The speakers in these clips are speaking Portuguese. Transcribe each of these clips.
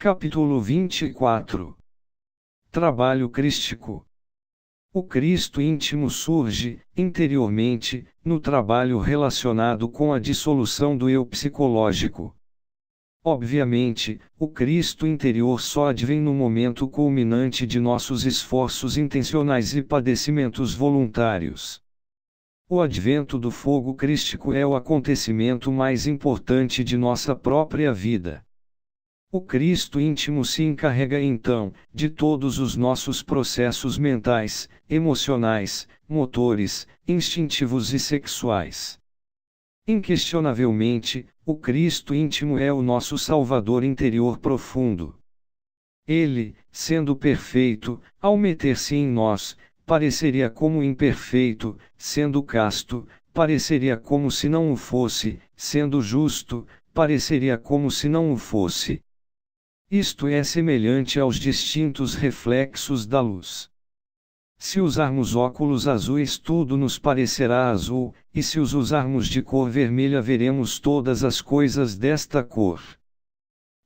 Capítulo 24. Trabalho crístico. O Cristo íntimo surge, interiormente, no trabalho relacionado com a dissolução do eu psicológico. Obviamente, o Cristo interior só advém no momento culminante de nossos esforços intencionais e padecimentos voluntários. O advento do fogo crístico é o acontecimento mais importante de nossa própria vida. O Cristo íntimo se encarrega então, de todos os nossos processos mentais, emocionais, motores, instintivos e sexuais. Inquestionavelmente, o Cristo íntimo é o nosso Salvador interior profundo. Ele, sendo perfeito, ao meter-se em nós, pareceria como imperfeito, sendo casto, pareceria como se não o fosse, sendo justo, pareceria como se não o fosse. Isto é semelhante aos distintos reflexos da luz. Se usarmos óculos azuis, tudo nos parecerá azul, e se os usarmos de cor vermelha, veremos todas as coisas desta cor.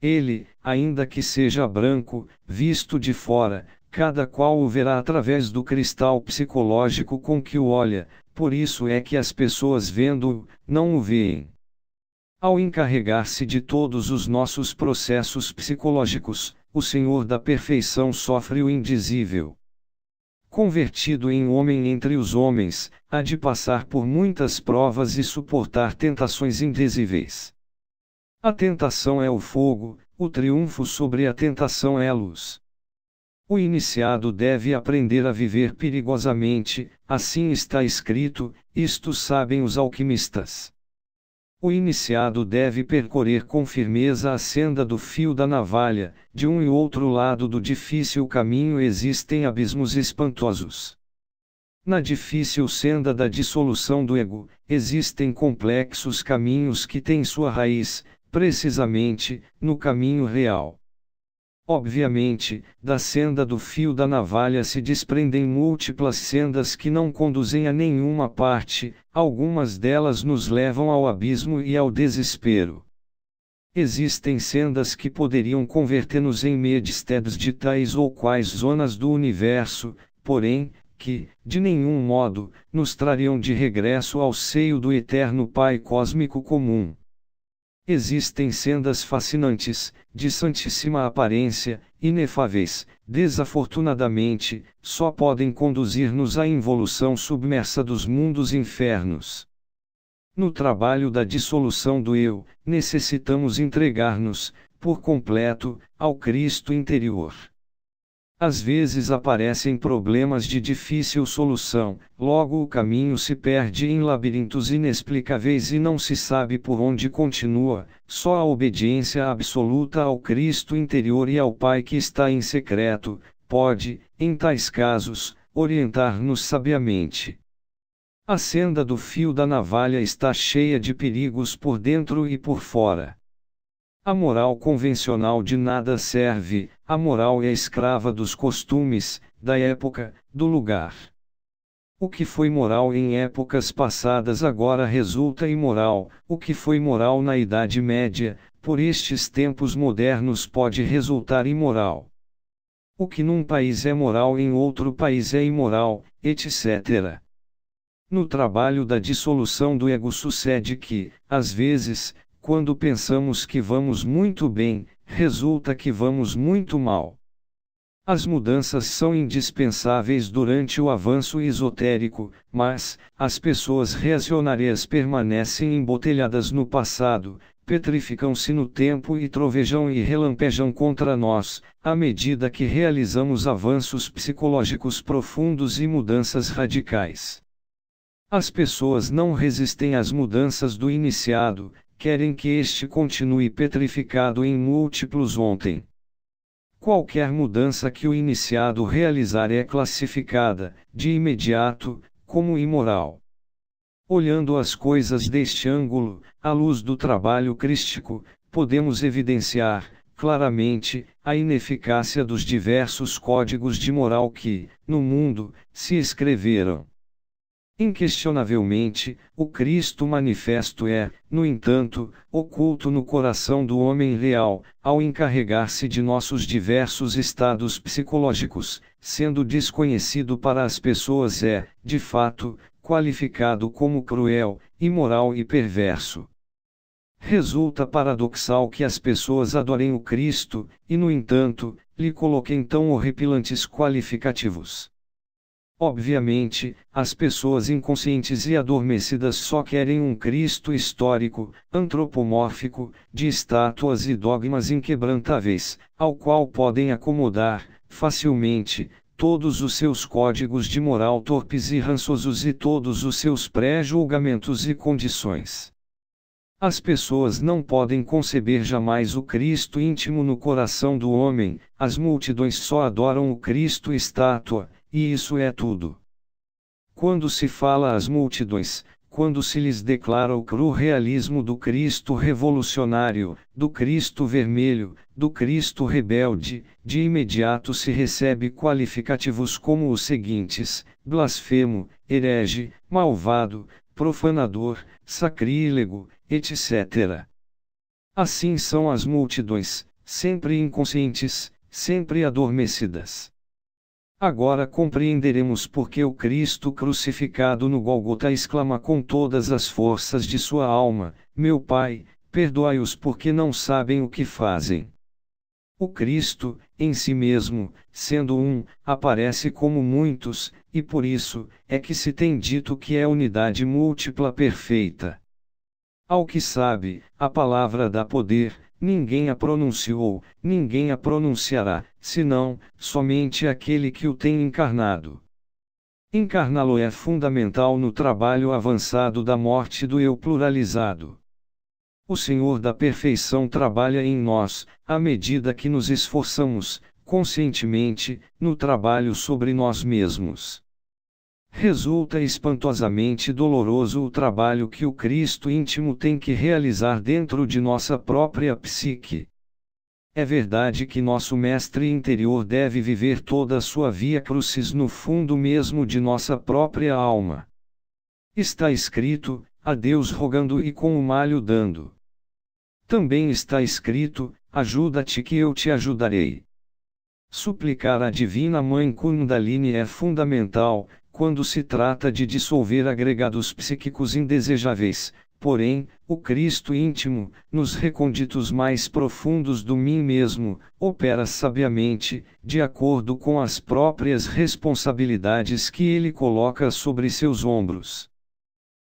Ele, ainda que seja branco, visto de fora, cada qual o verá através do cristal psicológico com que o olha, por isso é que as pessoas vendo-o, não o veem. Ao encarregar-se de todos os nossos processos psicológicos, o Senhor da perfeição sofre o indizível. Convertido em homem entre os homens, há de passar por muitas provas e suportar tentações indizíveis. A tentação é o fogo, o triunfo sobre a tentação é a luz. O iniciado deve aprender a viver perigosamente, assim está escrito, isto sabem os alquimistas. O iniciado deve percorrer com firmeza a senda do fio da navalha, de um e outro lado do difícil caminho existem abismos espantosos. Na difícil senda da dissolução do ego, existem complexos caminhos que têm sua raiz, precisamente, no caminho real. Obviamente, da senda do fio da navalha se desprendem múltiplas sendas que não conduzem a nenhuma parte, algumas delas nos levam ao abismo e ao desespero. Existem sendas que poderiam converter-nos em medsteads de tais ou quais zonas do universo, porém, que, de nenhum modo, nos trariam de regresso ao seio do eterno Pai cósmico comum. Existem sendas fascinantes, de santíssima aparência, inefáveis, desafortunadamente, só podem conduzir-nos à involução submersa dos mundos infernos. No trabalho da dissolução do eu, necessitamos entregar-nos, por completo, ao Cristo interior. Às vezes aparecem problemas de difícil solução, logo o caminho se perde em labirintos inexplicáveis e não se sabe por onde continua, só a obediência absoluta ao Cristo interior e ao Pai que está em secreto, pode, em tais casos, orientar-nos sabiamente. A senda do fio da navalha está cheia de perigos por dentro e por fora. A moral convencional de nada serve, a moral é escrava dos costumes, da época, do lugar. O que foi moral em épocas passadas agora resulta imoral, o que foi moral na Idade Média, por estes tempos modernos pode resultar imoral. O que num país é moral em outro país é imoral, etc. No trabalho da dissolução do ego sucede que, às vezes, quando pensamos que vamos muito bem, resulta que vamos muito mal. As mudanças são indispensáveis durante o avanço esotérico, mas, as pessoas reacionárias permanecem embotelhadas no passado, petrificam-se no tempo e trovejam e relampejam contra nós, à medida que realizamos avanços psicológicos profundos e mudanças radicais. As pessoas não resistem às mudanças do iniciado, querem que este continue petrificado em múltiplos ontem. Qualquer mudança que o iniciado realizar é classificada, de imediato, como imoral. Olhando as coisas deste ângulo, à luz do trabalho crístico, podemos evidenciar, claramente, a ineficácia dos diversos códigos de moral que, no mundo, se escreveram. Inquestionavelmente, o Cristo manifesto é, no entanto, oculto no coração do homem real, ao encarregar-se de nossos diversos estados psicológicos, sendo desconhecido para as pessoas é, de fato, qualificado como cruel, imoral e perverso. Resulta paradoxal que as pessoas adorem o Cristo, e no entanto, lhe coloquem tão horripilantes qualificativos. Obviamente, as pessoas inconscientes e adormecidas só querem um Cristo histórico, antropomórfico, de estátuas e dogmas inquebrantáveis, ao qual podem acomodar, facilmente, todos os seus códigos de moral torpes e rançosos e todos os seus pré-julgamentos e condições. As pessoas não podem conceber jamais o Cristo íntimo no coração do homem, as multidões só adoram o Cristo estátua, e isso é tudo. Quando se fala às multidões, quando se lhes declara o cru realismo do Cristo revolucionário, do Cristo vermelho, do Cristo rebelde, de imediato se recebe qualificativos como os seguintes: blasfemo, herege, malvado, profanador, sacrílego, etc. Assim são as multidões, sempre inconscientes, sempre adormecidas. Agora compreenderemos por que o Cristo crucificado no Gólgota exclama com todas as forças de sua alma: Meu Pai, perdoai-os porque não sabem o que fazem. O Cristo, em si mesmo, sendo um, aparece como muitos, e por isso, é que se tem dito que é unidade múltipla perfeita. Ao que sabe, a palavra dá poder, ninguém a pronunciou, ninguém a pronunciará, senão, somente aquele que o tem encarnado. Encarná-lo é fundamental no trabalho avançado da morte do eu pluralizado. O Senhor da perfeição trabalha em nós, à medida que nos esforçamos, conscientemente, no trabalho sobre nós mesmos. Resulta espantosamente doloroso o trabalho que o Cristo íntimo tem que realizar dentro de nossa própria psique. É verdade que nosso mestre interior deve viver toda a sua via crucis no fundo mesmo de nossa própria alma. Está escrito: a Deus rogando e com o malho dando. Também está escrito: ajuda-te que eu te ajudarei. Suplicar a Divina Mãe Kundalini é fundamental, quando se trata de dissolver agregados psíquicos indesejáveis, porém, o Cristo íntimo, nos recônditos mais profundos do mim mesmo, opera sabiamente, de acordo com as próprias responsabilidades que ele coloca sobre seus ombros.